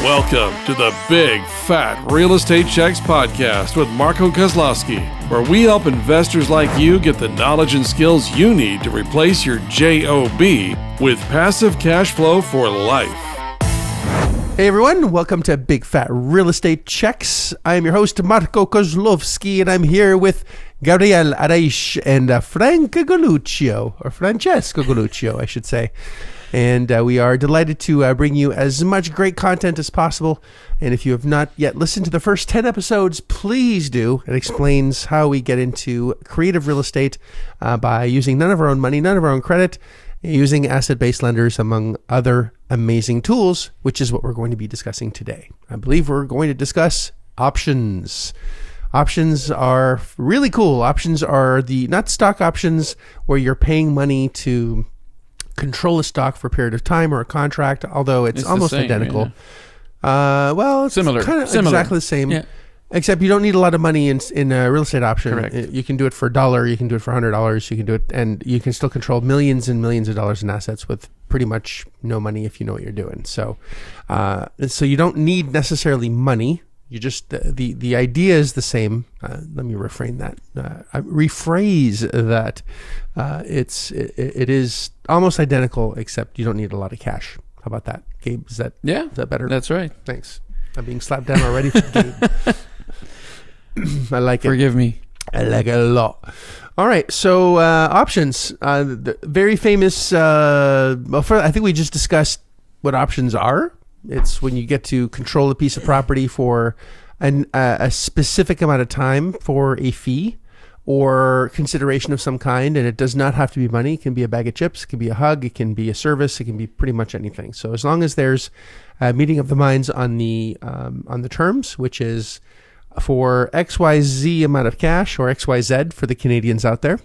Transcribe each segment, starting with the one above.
Welcome to the Big Fat Real Estate Checks podcast with Marco Kozlowski, where we help investors like you get the knowledge and skills you need to replace your JOB with passive cash flow for life. Hey everyone, welcome to Big Fat Real Estate Checks. I am your host, Marco Kozlowski, and I'm here with Gabriel Araish and Francesco Goluccio, I should say. And we are delighted to bring you as much great content as possible. And if you have not yet listened to the first 10 episodes, please do. It explains how we get into creative real estate by using none of our own money, none of our own credit, using asset-based lenders, among other amazing tools, which is what we're going to be discussing today. I believe we're going to discuss options. Options are really cool. Options are not stock options where you're paying money to control a stock for a period of time or a contract, although it's almost same, identical. Yeah. Well, it's similar. Kind of exactly the same, yeah. Except you don't need a lot of money in a real estate option. Correct. You can do it for $1, you can do it for $100, you can do it, and you can still control millions and millions of dollars in assets with pretty much no money if you know what you're doing. So you don't need necessarily money. You just the idea is the same. Let me rephrase that. It is almost identical, except you don't need a lot of cash. How about that, Gabe? Is that better? That's right. Thanks. I'm being slapped down already for Gabe. I like it. Forgive me. I like it a lot. All right. So options. The very famous. I think we just discussed what options are. It's when you get to control a piece of property for a specific amount of time for a fee or consideration of some kind, and it does not have to be money. It can be a bag of chips, it can be a hug, it can be a service, it can be pretty much anything. So as long as there's a meeting of the minds on the terms, which is for XYZ amount of cash, or XYZ for the Canadians out there,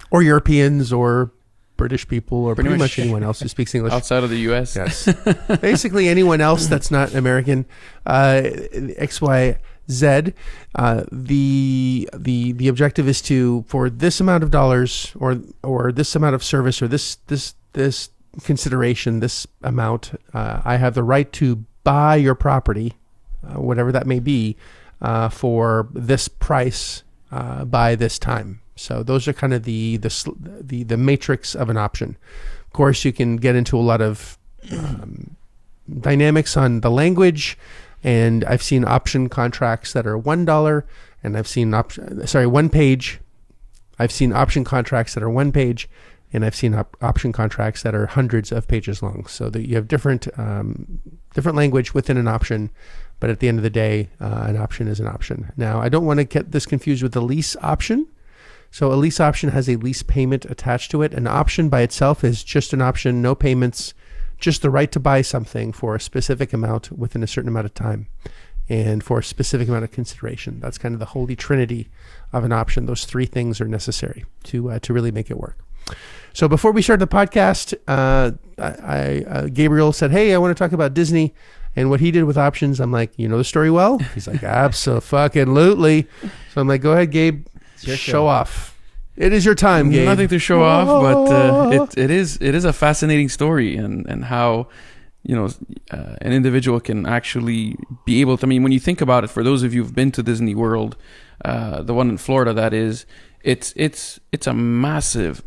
or Europeans, or British people, or pretty much anyone else who speaks English outside of the U.S. Yes, basically anyone else that's not American. XYZ. The objective is for this amount of dollars, or this amount of service, or this consideration, this amount. I have the right to buy your property, whatever that may be, for this price by this time. So those are kind of the matrix of an option. Of course, you can get into a lot of dynamics on the language, and I've seen option contracts that are $1, and I've seen 1 page. I've seen option contracts that are 1 page, and I've seen option contracts that are hundreds of pages long. So that you have different language within an option. But at the end of the day, an option is an option. Now, I don't want to get this confused with the lease option. So a lease option has a lease payment attached to it. An option by itself is just an option, no payments, just the right to buy something for a specific amount within a certain amount of time and for a specific amount of consideration. That's kind of the holy trinity of an option. Those three things are necessary to really make it work. So before we start the podcast, Gabriel said, "Hey, I want to talk about Disney and what he did with options." I'm like, "You know the story well?" He's like, "Absolutely." So I'm like, "Go ahead, Gabe. Show off. It is your time, Gabe." Nothing to show off, but it is a fascinating story, and how an individual can actually be able to. I mean, when you think about it, for those of you who've been to Disney World, the one in Florida, that is, it's a massive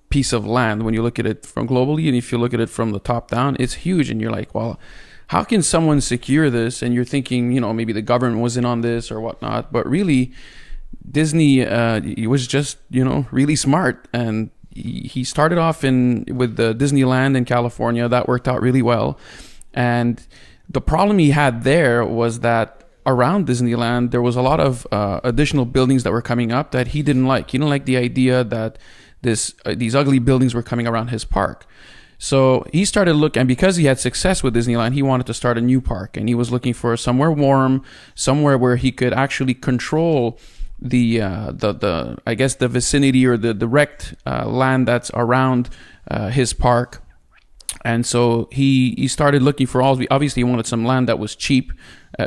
piece of land when you look at it from globally, and if you look at it from the top down, it's huge, and you're like, well, how can someone secure this? And you're thinking, maybe the government was in on this or whatnot, but really, Disney he was just really smart, and he started off with the Disneyland in California. That worked out really well, and the problem he had there was that around Disneyland there was a lot of additional buildings that were coming up that he didn't like. He didn't like the idea that these ugly buildings were coming around his park. So he started looking, and because he had success with Disneyland, he wanted to start a new park, and he was looking for somewhere warm, somewhere where he could actually control the vicinity or the wrecked land that's around his park. And so he started looking for obviously he wanted some land that was cheap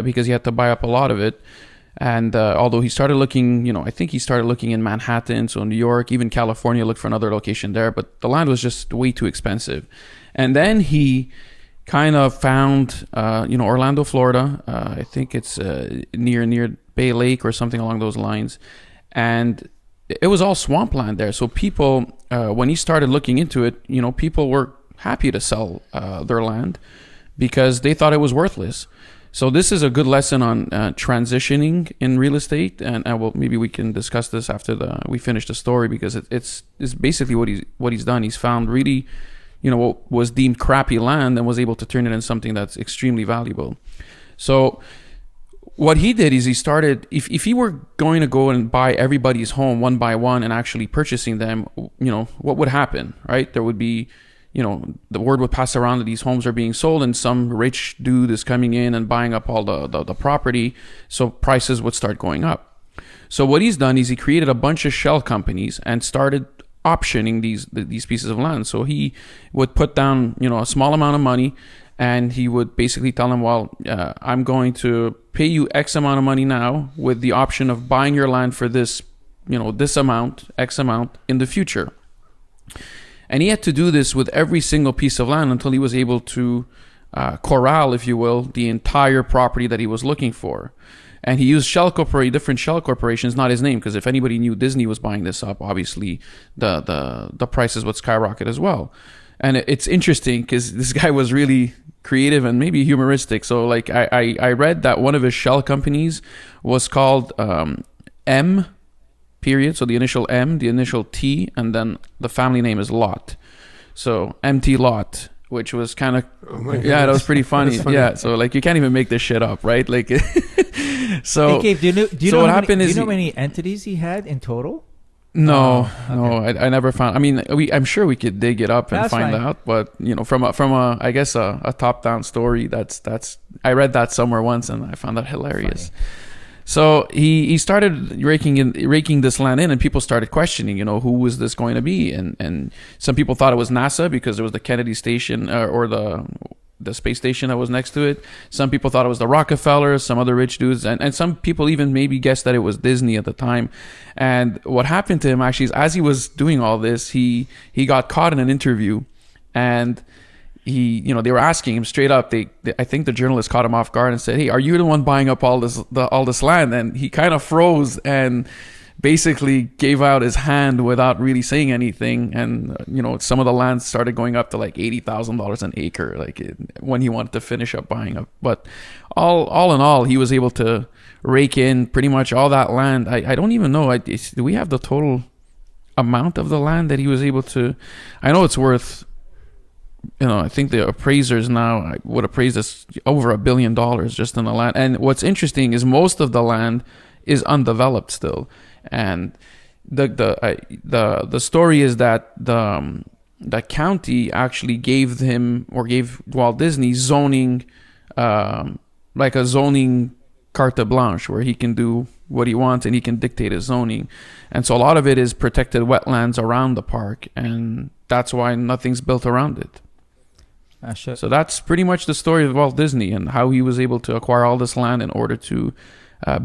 because he had to buy up a lot of it. And although he started looking, I think he started looking in Manhattan, so New York, even California, looked for another location there, but the land was just way too expensive. And then he kind of found, Orlando, Florida. I think it's near Bay Lake or something along those lines. And it was all swampland there. So people, when he started looking into it, people were happy to sell their land because they thought it was worthless. So this is a good lesson on transitioning in real estate, and maybe we can discuss this after we finish the story, because it's basically what he's done. He's found really, what was deemed crappy land and was able to turn it into something that's extremely valuable. So what he did is he started, if he were going to go and buy everybody's home one by one and actually purchasing them, what would happen, right? There would be, the word would pass around that these homes are being sold and some rich dude is coming in and buying up all the property. So prices would start going up. So what he's done is he created a bunch of shell companies and started optioning these pieces of land. So he would put down, a small amount of money, and he would basically tell them, well, I'm going to pay you X amount of money now with the option of buying your land for this, this amount, X amount in the future. And he had to do this with every single piece of land until he was able to corral, if you will, the entire property that he was looking for. And he used different shell corporations, not his name, because if anybody knew Disney was buying this up, obviously the prices would skyrocket as well. And it's interesting because this guy was really creative and maybe humoristic. So like I read that one of his shell companies was called M. period. So the initial M, the initial T, and then the family name is Lot. So MT Lot, which was kind of, that was pretty funny. Yeah. So like you can't even make this shit up, right? Like, so. Hey, Gabe, do you know how many entities he had in total? No, okay. I never found. I mean, I'm sure we could dig it up and find out, but from a I guess a top down story. That's I read that somewhere once and I found that hilarious. Funny. So he started raking this land in, and people started questioning, who was this going to be? And some people thought it was NASA because it was the Kennedy station or the space station that was next to it. Some people thought it was the Rockefellers, some other rich dudes, and some people even maybe guessed that it was Disney at the time. And what happened to him actually is, as he was doing all this, he got caught in an interview, and they were asking him straight up. I think the journalist caught him off guard and said, "Hey, are you the one buying up all this land?" And he kind of froze and basically gave out his hand without really saying anything. And some of the land started going up to like $80,000 an acre, when he wanted to finish up buying up. But all in all, he was able to rake in pretty much all that land. I don't even know. Do we have the total amount of the land that he was able to? I know it's worth. I think the appraisers now would appraise this over $1 billion just in the land. And what's interesting is most of the land is undeveloped still. And the story is that the county actually gave Walt Disney zoning, like a zoning carte blanche, where he can do what he wants and he can dictate his zoning. And so a lot of it is protected wetlands around the park, and that's why nothing's built around it. So that's pretty much the story of Walt Disney and how he was able to acquire all this land in order to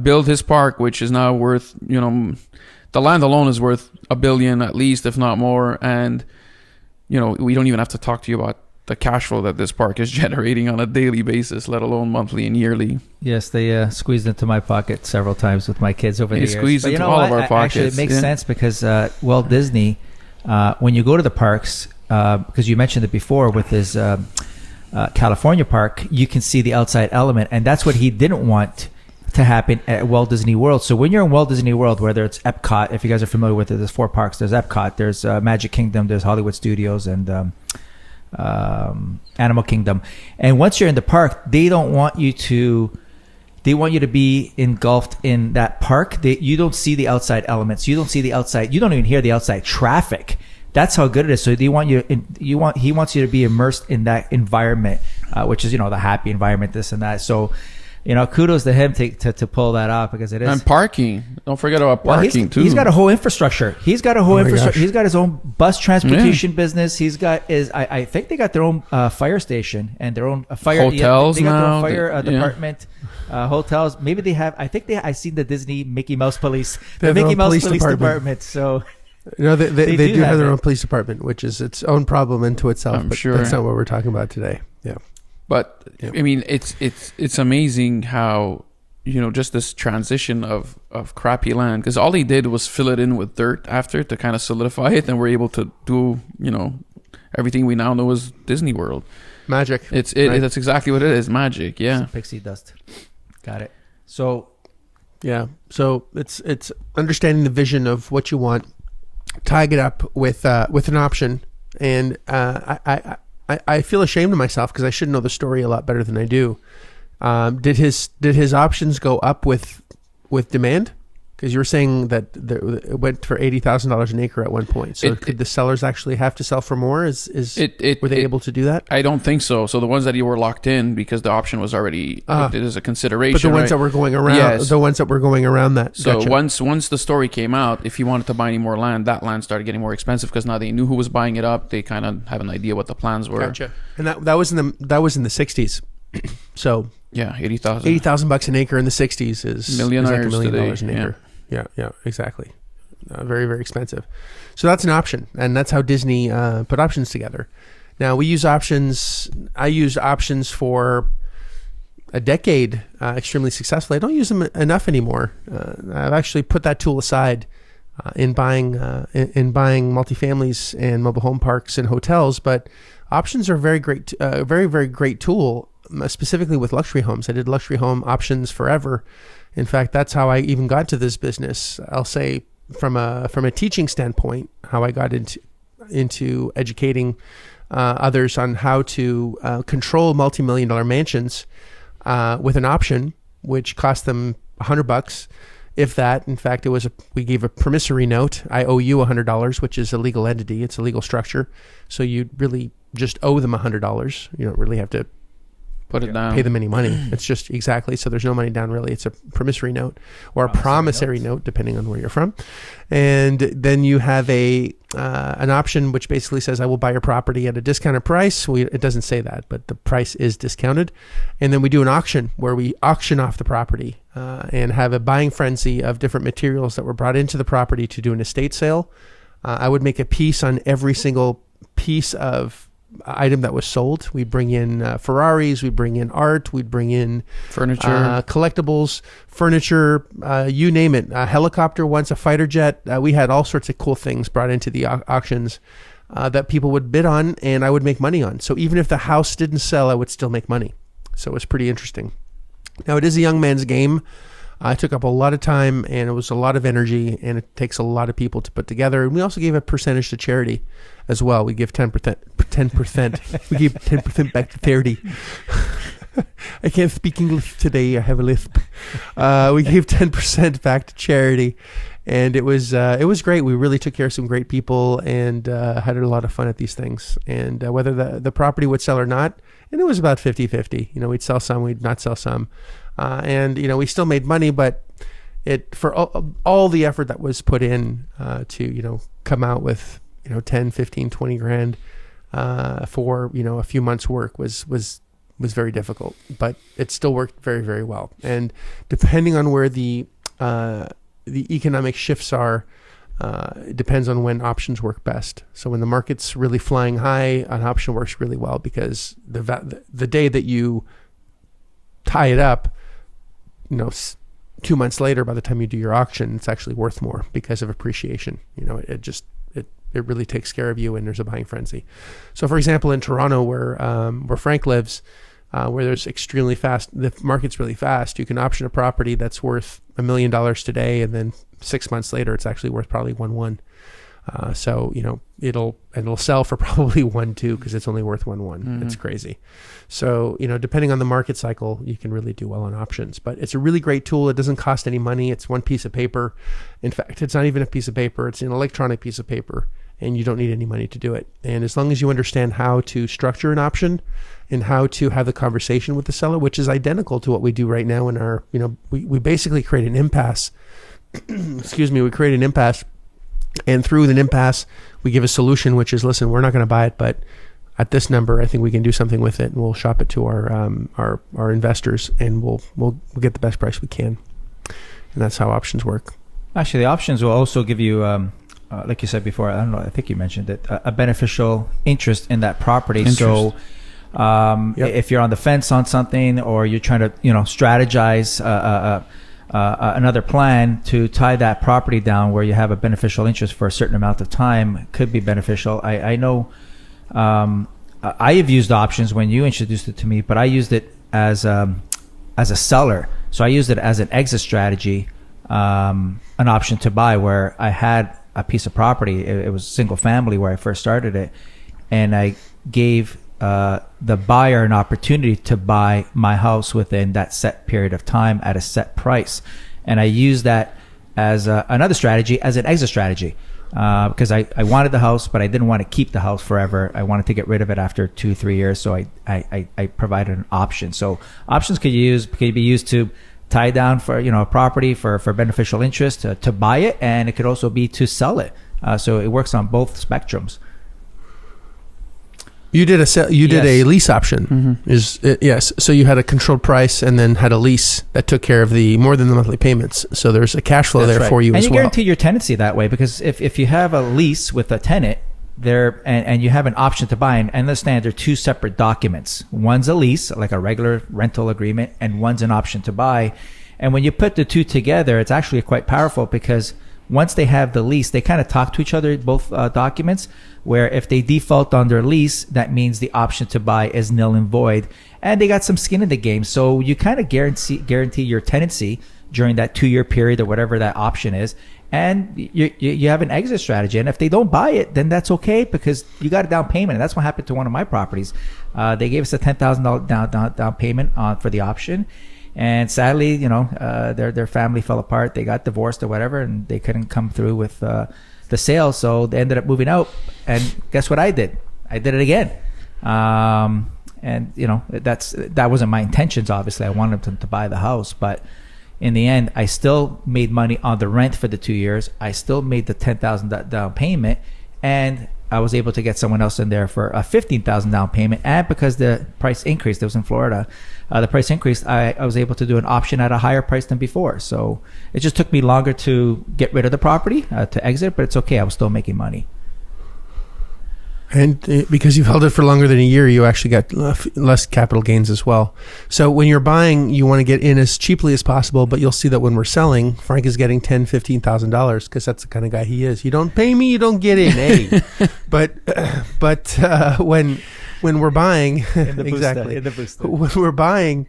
build his park, which is now worth, the land alone is worth $1 billion at least, if not more. And, we don't even have to talk to you about the cash flow that this park is generating on a daily basis, let alone monthly and yearly. Yes, they squeezed into my pocket several times with my kids over the years. They squeezed into all of our pockets. Actually, it makes sense because Walt Disney, when you go to the parks, because you mentioned it before with his California park, you can see the outside element, and that's what he didn't want to happen at Walt Disney World. So when you're in Walt Disney World, whether it's Epcot, if you guys are familiar with it, there's 4 parks. There's Epcot, there's Magic Kingdom, there's Hollywood Studios, and Animal Kingdom. And once you're in the park, they want you to be engulfed in that park. You don't see the outside elements. You don't see the outside. You don't even hear the outside traffic. That's how good it is. So he wants you to be immersed in that environment, which is, the happy environment, this and that. So, kudos to him to pull that off, because it is. And parking. Don't forget about parking too. He's got a whole infrastructure. He's got his own bus transportation business. He's got I think they got their own fire station and their own fire hotels. They got now. their own fire department. Hotels. Maybe they have. I think I seen the Disney Mickey Mouse Police. The Mickey Mouse Police Department. So. They do have their own police department, which is its own problem into itself. I'm but sure that's not what we're talking about today. Yeah. But Yeah. I mean, it's amazing how, just this transition of crappy land, because all he did was fill it in with dirt after to kind of solidify it, and we're able to do, everything we now know as Disney World. Magic. Right? That's exactly what it is. Magic. Yeah. Some pixie dust. Got it. So Yeah. So it's understanding the vision of what you want, tying it up with an option, and I feel ashamed of myself because I should know the story a lot better than I do. Did his options go up with demand? Because you were saying that it went for $80,000 an acre at one point. So could the sellers actually have to sell for more? Were they able to do that? I don't think so. So the ones that you were locked in because the option was already it is a consideration. But the ones right? that were going around, Yes. the ones that were going around that. So Gotcha. once the story came out, if you wanted to buy any more land, that land started getting more expensive because now they knew who was buying it up. They kind of have an idea what the plans were. Gotcha. And that was in the 60s. So Yeah, 80,000. $80,000 an acre in the 60s is Millionaires $1 million today, an acre. Yeah, exactly. Very, very expensive. So that's an option, and that's how Disney put options together. Now we use options. I used options for a decade, extremely successfully. I don't use them enough anymore. I've actually put that tool aside in buying multifamilies and mobile home parks and hotels. But options are very great, very, very great tool, specifically with luxury homes. I did luxury home options forever. In fact, that's how I even got to this business. I'll say from a teaching standpoint, how I got into educating others on how to control multi-million-dollar mansions with an option, which cost them $100, if that. In fact, we gave a promissory note. I owe you $100, which is a legal entity. It's a legal structure. So you really just owe them $100. You don't really have to Put it down. pay them any money. It's just exactly. So there's no money down really. It's a promissory note or a promissory note, depending on where you're from. And then you have an option which basically says, I will buy your property at a discounted price. It doesn't say that, but the price is discounted. And then we do an auction where we auction off the property and have a buying frenzy of different materials that were brought into the property to do an estate sale. I would make a piece on every single piece of item that was sold. We bring in Ferraris, we bring in art, we bring in Furniture. collectibles, furniture, you name it. A helicopter once, a fighter jet. We had all sorts of cool things brought into the auctions that people would bid on, and I would make money on. So even if the house didn't sell, I would still make money. So it was pretty interesting. Now, it is a young man's game. It took up a lot of time, and it was a lot of energy, and it takes a lot of people to put together. And we also gave a percentage to charity as well. We give 10%. 10%. We gave 10% back to charity. I can't speak English today. I have a lisp. We gave 10% back to charity, and it was great. We really took care of some great people and had a lot of fun at these things. And whether the property would sell or not, and it was about 50-50. We'd sell some, we'd not sell some. And we still made money, but for all the effort that was put in to come out with 10, 15, 20 grand for a few months' work was very difficult, but it still worked very, very well. And depending on where the economic shifts are, it depends on when options work best. So when the market's really flying high, an option works really well because the day that you tie it up, 2 months later, by the time you do your auction, it's actually worth more because of appreciation. It really takes care of you, and there's a buying frenzy. So, for example, in Toronto, where Frank lives, where there's extremely fast, the market's really fast. You can option a property that's worth $1 million today, and then 6 months later, it's actually worth probably 1.1. So it'll sell for probably 1.2 because it's only worth 1.1. Mm-hmm. It's crazy. So depending on the market cycle, you can really do well on options. But it's a really great tool. It doesn't cost any money. It's one piece of paper. In fact, it's not even a piece of paper. It's an electronic piece of paper, and you don't need any money to do it. And as long as you understand how to structure an option and how to have the conversation with the seller, which is identical to what we do right now in our, we basically create an impasse. Excuse me. We create an impasse. And through the impasse, we give a solution, which is, listen, we're not going to buy it, but at this number, I think we can do something with it, and we'll shop it to our investors, and we'll get the best price we can. And that's how options work. Actually, the options will also give you, like you said before, I don't know, I think you mentioned it, a beneficial interest in that property. So If you're on the fence on something, or you're trying to, strategize another plan to tie that property down where you have a beneficial interest for a certain amount of time, could be beneficial. I know I have used options when you introduced it to me, but I used it as a seller. So I used it as an exit strategy, an option to buy, where I had a piece of property. It was single family where I first started it, and I gave the buyer an opportunity to buy my house within that set period of time at a set price. And I used that as another strategy, as an exit strategy, because I wanted the house, but I didn't want to keep the house forever. I wanted to get rid of it after 2-3 years. So I provided an option. So options could be used to tie down for a property for beneficial interest, to buy it, and it could also be to sell it. So it works on both spectrums. You did a lease option. Yes. So you had a controlled price and then had a lease that took care of more than the monthly payments. So there's a cash flow there for you and as well. And you guarantee your tenancy that way, because if you have a lease with a tenant there, and you have an option to buy, and understand they're two separate documents. One's a lease, like a regular rental agreement, and one's an option to buy. And when you put the two together, it's actually quite powerful, because once they have the lease, they kind of talk to each other, both documents, where if they default on their lease, that means the option to buy is null and void, and they got some skin in the game. So you kind of guarantee your tenancy during that 2-year period, or whatever that option is, and you have an exit strategy. And if they don't buy it, then that's okay, because you got a down payment. And that's what happened to one of my properties. They gave us a $10,000 down payment for the option. And sadly, their family fell apart. They got divorced or whatever, and they couldn't come through with the sale. So they ended up moving out. And guess what I did? I did it again. And that wasn't my intentions. Obviously, I wanted them to buy the house, but in the end, I still made money on the rent for the 2 years. I still made the $10,000 down payment, and I was able to get someone else in there for a $15,000 down payment. And because the price increased, it was in Florida, the price increased, I was able to do an option at a higher price than before. So it just took me longer to get rid of the property, to exit, but it's okay. I was still making money. And because you've held it for longer than a year, you actually got less capital gains as well. So when you're buying, you want to get in as cheaply as possible, but you'll see that when we're selling, Frank is getting $10,000, $15,000, because that's the kind of guy he is. You don't pay me, you don't get in, hey. But when we're buying, In the exactly. In the booster. When we're buying,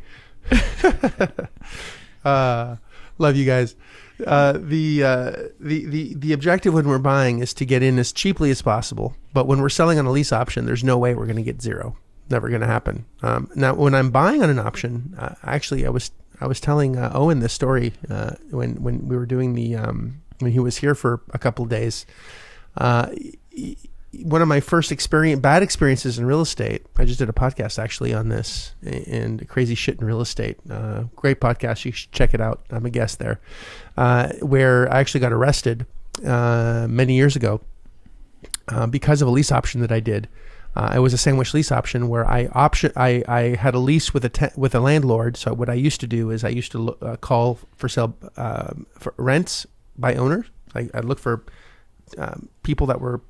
love you guys. The objective when we're buying is to get in as cheaply as possible. But when we're selling on a lease option, there's no way we're going to get zero. Never going to happen. Now, when I'm buying on an option, actually, I was telling Owen this story when we were doing when he was here for a couple of days. One of my first bad experiences in real estate, I just did a podcast actually on this, and crazy shit in real estate. Great podcast. You should check it out. I'm a guest there, where I actually got arrested many years ago because of a lease option that I did. It was a sandwich lease option where I had a lease with a landlord. So what I used to do is I used to call for sale for rents by owners. I'd look for people that were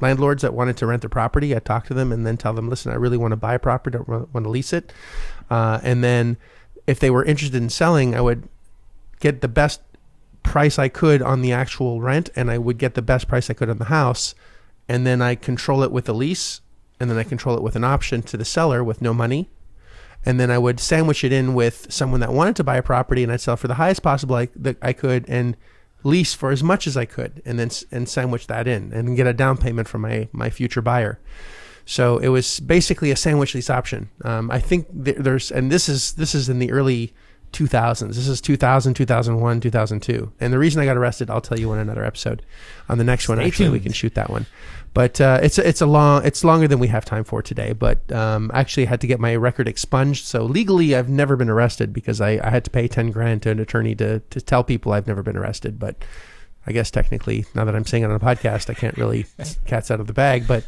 landlords that wanted to rent their property. I'd talk to them and then tell them, listen, I really want to buy a property, don't want to lease it. And then if they were interested in selling, I would get the best price I could on the actual rent, and I would get the best price I could on the house. And then I control it with a lease, and then I control it with an option to the seller with no money. And then I would sandwich it in with someone that wanted to buy a property, and I'd sell for the highest possible I could, and lease for as much as I could, and then sandwich that in and get a down payment from my future buyer. So it was basically a sandwich lease option. I think this is in the early 2000s. This is 2000, 2001, 2002. And the reason I got arrested, I'll tell you in another episode. On the next one, actually, we can shoot that one. But it's longer than we have time for today. But actually, I had to get my record expunged. So legally, I've never been arrested because I had to pay $10,000 to an attorney to tell people I've never been arrested. But I guess technically, now that I'm saying it on a podcast, I can't really cat's out of the bag. But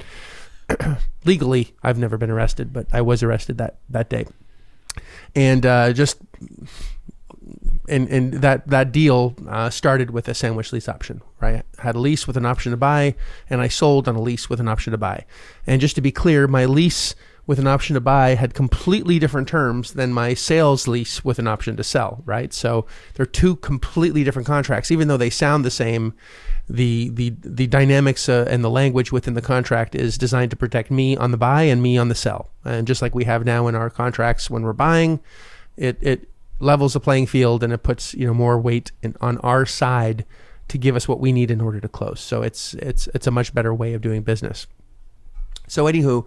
legally, I've never been arrested. But I was arrested that day. And that deal started with a sandwich lease option, right? I had a lease with an option to buy, and I sold on a lease with an option to buy. And just to be clear, my lease with an option to buy had completely different terms than my sales lease with an option to sell, right? So they're two completely different contracts. Even though they sound the same, the dynamics and the language within the contract is designed to protect me on the buy and me on the sell. And just like we have now in our contracts when we're buying, it levels the playing field, and it puts more weight on our side to give us what we need in order to close. So it's a much better way of doing business. So anywho,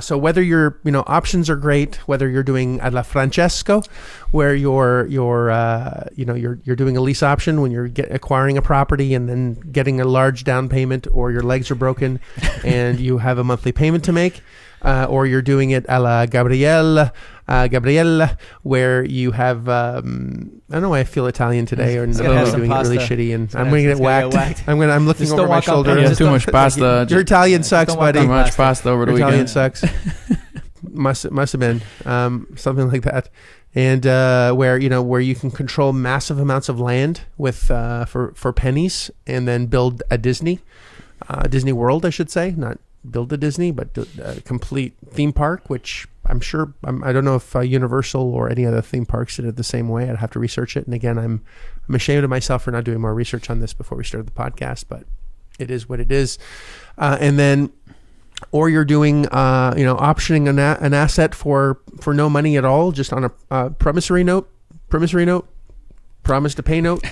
so whether your options are great, whether you're doing alla Francesco, where you're doing a lease option when you're acquiring a property and then getting a large down payment, or your legs are broken and you have a monthly payment to make, or you're doing it alla Gabriella, where you have I don't know why I feel Italian today, or I'm doing it really shitty, and I'm going to get whacked. I'm looking Just over don't my walk up shoulder. there. Yeah, too much pasta. Your Italian sucks, buddy. Too much pasta over the Your Italian weekend. sucks. must have been something like that. And where you can control massive amounts of land with for pennies, and then build a Disney World, I should say, not build a Disney, but a complete theme park, which I'm sure, I don't know if Universal or any other theme parks did it the same way. I'd have to research it. And again, I'm ashamed of myself for not doing more research on this before we started the podcast, but it is what it is. And then, or you're doing, optioning an asset for no money at all, just on a promissory note, promise to pay note.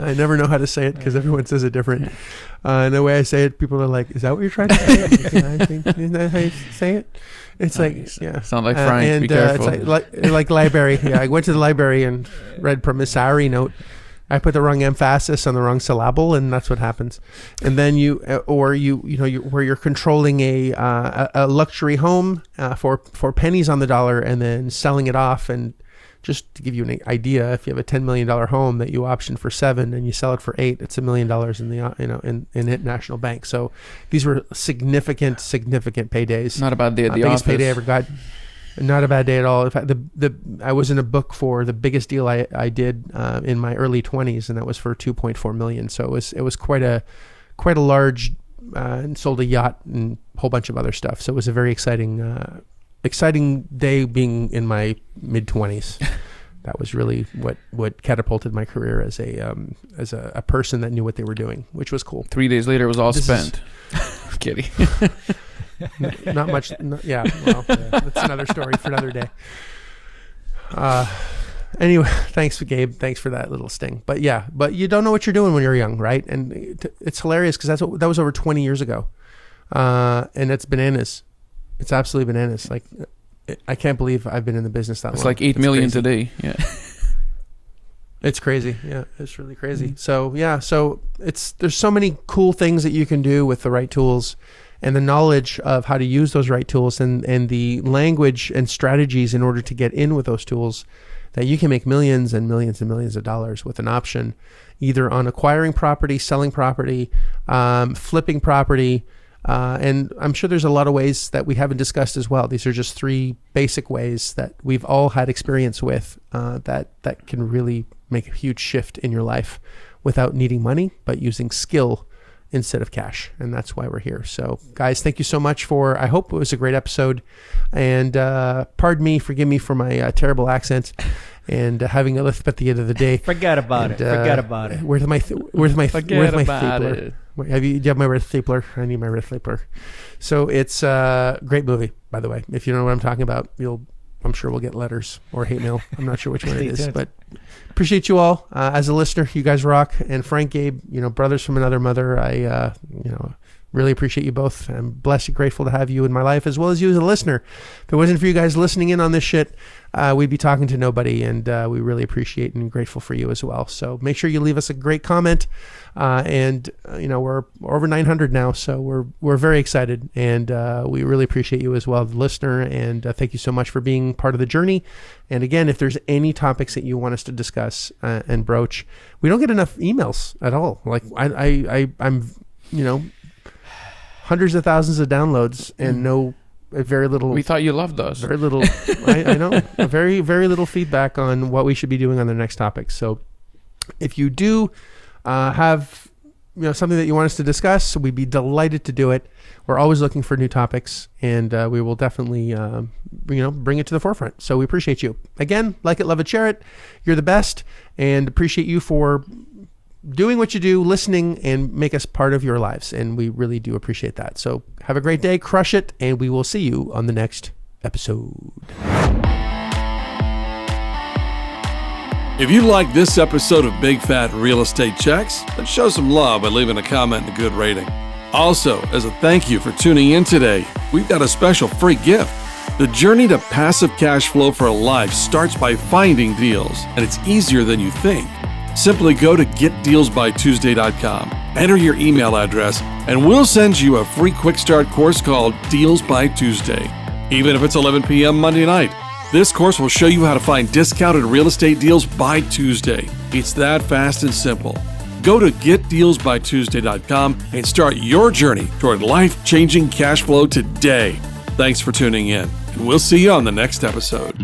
I never know how to say it because everyone says it different. And the way I say it, people are like, "Is that what you're trying to say?" Isn't that how you say it? It's Sound like Frank. Be careful. It's like library. Yeah, I went to the library and read promissory note. I put the wrong emphasis on the wrong syllable, and that's what happens. And then where you're controlling a luxury home for pennies on the dollar, and then selling it off. And just to give you an idea, if you have a $10 million home that you option for $7 million and you sell it for $8 million, it's $1 million in International Bank. So these were significant paydays. Not a bad day at the biggest office. payday I ever got. Not a bad day at all. In fact, I was in a book for the biggest deal I did in my early 20s, and that was for $2.4 million. So it was quite a large, and sold a yacht and a whole bunch of other stuff. So it was a very exciting day being in my mid 20s. That was really what catapulted my career as a person that knew what they were doing, which was cool. 3 days later, it was all spent. Kidding. Not much. Yeah. Well, that's another story for another day. Anyway, thanks, Gabe. Thanks for that little sting. But you don't know what you're doing when you're young, right? And it's hilarious because that was over 20 years ago. And it's bananas. It's absolutely bananas. Like, I can't believe I've been in the business that long. It's like 8 million today. Yeah. It's crazy. Yeah, it's really crazy. So there's so many cool things that you can do with the right tools, and the knowledge of how to use those right tools, and the language and strategies in order to get in with those tools, that you can make millions and millions and millions of dollars with an option, either on acquiring property, selling property, flipping property. And I'm sure there's a lot of ways that we haven't discussed as well. These are just 3 basic ways that we've all had experience with, that can really make a huge shift in your life without needing money, but using skill instead of cash. And that's why we're here. So guys, thank you so much I hope it was a great episode, and forgive me for my terrible accent and having a lisp at the end of the day. Forget about it. Where's my stapler? Do you have my red stapler? I need my red stapler. So it's a great movie, by the way. If you know what I'm talking about, I'm sure we'll get letters or hate mail. I'm not sure which one it is, but appreciate you all. As a listener, you guys rock. And Frank, Gabe, brothers from another mother, I really appreciate you both. I'm blessed and grateful to have you in my life, as well as you as a listener. If it wasn't for you guys listening in on this shit, we'd be talking to nobody, and we really appreciate and grateful for you as well. So make sure you leave us a great comment. We're over 900 now, so we're very excited, and we really appreciate you as well, the listener, and thank you so much for being part of the journey. And again, if there's any topics that you want us to discuss and broach, we don't get enough emails at all. Like I'm hundreds of thousands of downloads and very little. We thought you loved us. Very little. I know. Very, very little feedback on what we should be doing on the next topic. So if you do have something that you want us to discuss, we'd be delighted to do it. We're always looking for new topics, and we will definitely bring it to the forefront. So we appreciate you. Again, like it, love it, share it. You're the best, and appreciate you for doing what you do, listening, and make us part of your lives. And we really do appreciate that. So have a great day, crush it, and we will see you on the next episode. If you like this episode of Big Fat Real Estate Checks, then show some love by leaving a comment and a good rating. Also, as a thank you for tuning in today, we've got a special free gift. The journey to passive cash flow for a life starts by finding deals, and it's easier than you think. Simply go to getdealsbytuesday.com, enter your email address, and we'll send you a free quick start course called Deals by Tuesday. Even if it's 11 p.m. Monday night, this course will show you how to find discounted real estate deals by Tuesday. It's that fast and simple. Go to getdealsbytuesday.com and start your journey toward life-changing cash flow today. Thanks for tuning in, and we'll see you on the next episode.